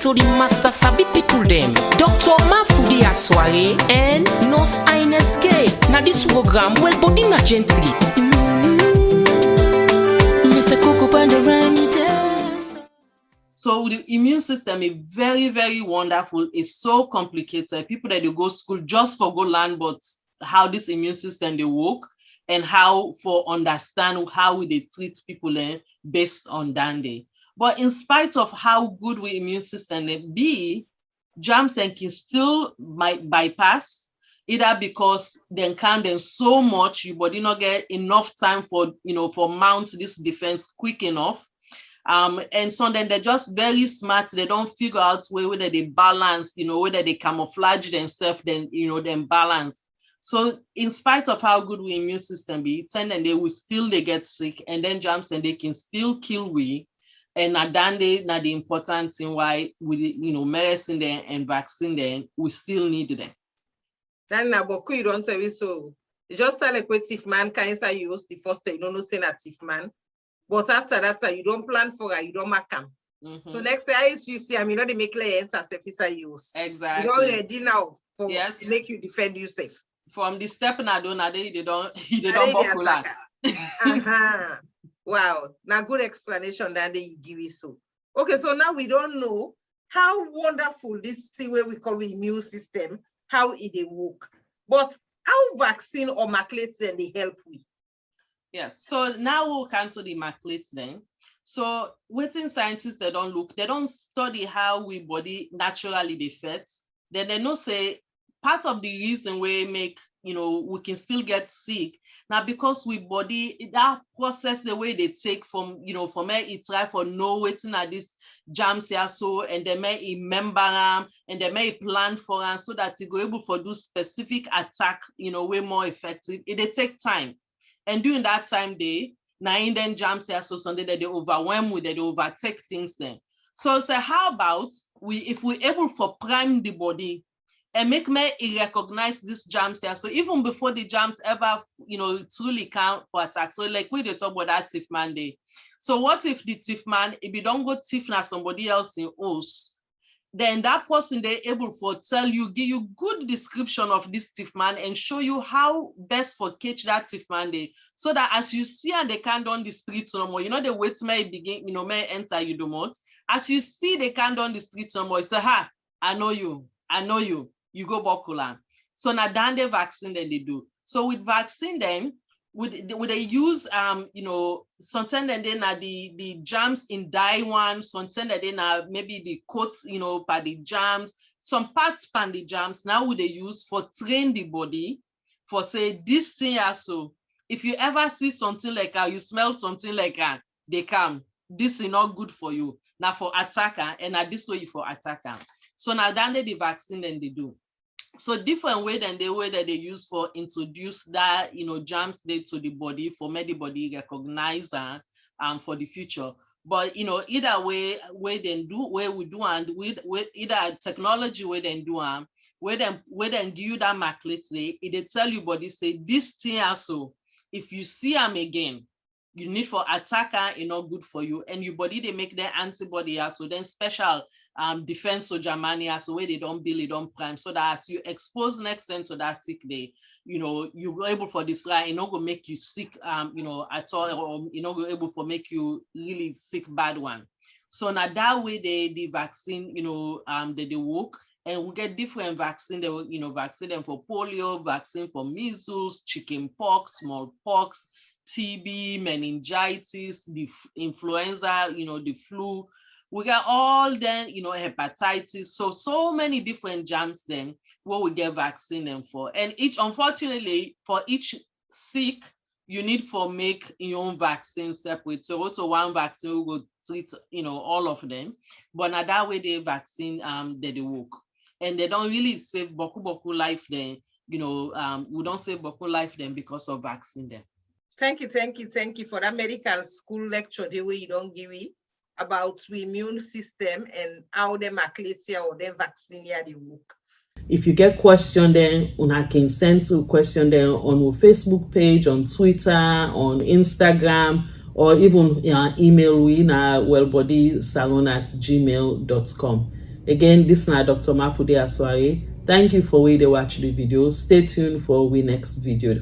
to the master sabi people them, Dr. Mafudia and Nurse Inez Kaye. Now this program well Bodi na gently. Mr. Coco Pandoramites. So the immune system is very, very wonderful. It's so complicated. People that they go school just for go learn but how this immune system they work and how for understand how they treat people based on that day. But in spite of how good we immune system be, germs can still might bypass either because they can then so much your body not get enough time for for mount this defense quick enough. And so then they're just very smart. They don't figure out whether they balance, whether they camouflage themselves, then then balance. So in spite of how good we immune system be, then they will still they get sick, and then germs and they can still kill we. And at that day, now the important thing why we medicine then and vaccine then we still need them. Then na boku you don't say so. You just tell like if man cancer you use the first time, you don't say that if man. But after that, you don't plan for it, you don't make them. So next time you see, they make clients as if it's a use. Exactly. You don't ready now for to make you defend yourself. From the step na they don't buckle out. Wow, now good explanation that they give you so. Okay, so now we don't know how wonderful this thing where we call the immune system, how it work. But how vaccine or maculates then they help we? Yes, so now we'll come to the maculates then. So waiting scientists, they don't study how we body naturally defects. Then they know say part of the reason we make, we can still get sick now because we body that process the way they take from, from it try for no waiting at this germs here so and they may remember them and they may plan for them so that you go able to do specific attack, way more effective. It take time. And during that time they now in then germs here so Sunday that they overwhelm with they overtake things then. So say how about if we able to prime the body and make me recognize this germs here. So even before the germs ever, truly count for attack. So like we talk about that thief man day. So what if the thief man, if you don't go thief now somebody else in house, then that person they able to tell you, give you good description of this thief man and show you how best for catch that thief man day. So that as you see and they can't on the streets no more, the wait may begin, may enter you do not. As you see they can't on the streets no more, you say, I know you. You go Bokulan. So now then the vaccine that they do. So with vaccine then, would they use something and then the germs in die one, something that then maybe the coats, by the germs, some parts from the germs now would they use for train the body for say this thing also. If you ever see something like you smell something like they come, this is not good for you. Now for attacker and now this way for attacker. So now then the vaccine then they do. So different way than the way that they use for introduce that germs day to the body for make the body recognize for the future. But either way then do where we do and with either technology way then do where then give you that maculate day, it tell you body say this thing also if you see them again. You need for attacker, not good for you. And your body, they make their antibody so then special defense so Germany so where they don't build, they don't prime. So that as you expose next time to that sick day, you're able for this line, not gonna make you sick, at all, or go able for make you really sick bad one. So now that way the vaccine, they work. And we get different vaccine. They will, vaccine them for polio, vaccine for measles, chicken pox, smallpox, TB, meningitis, the influenza, the flu. We got all then, hepatitis. So many different germs then what we get vaccine them for. And unfortunately, for each sick, you need for make your own vaccine separate. So also one vaccine will treat, all of them. But now that way they vaccine they work. And they don't really save boku life then, we don't save boku life then because of vaccine then. Thank you for that medical school lecture, the way you don't give it about the immune system and how the maculatia or the vaccine they work. If you get question then, una can send to question then on our Facebook page, on Twitter, on Instagram, or even email we na wellbodysalone@gmail.com. Again, this is Dr. Mafudia. Thank you for watching the video. Stay tuned for our next video.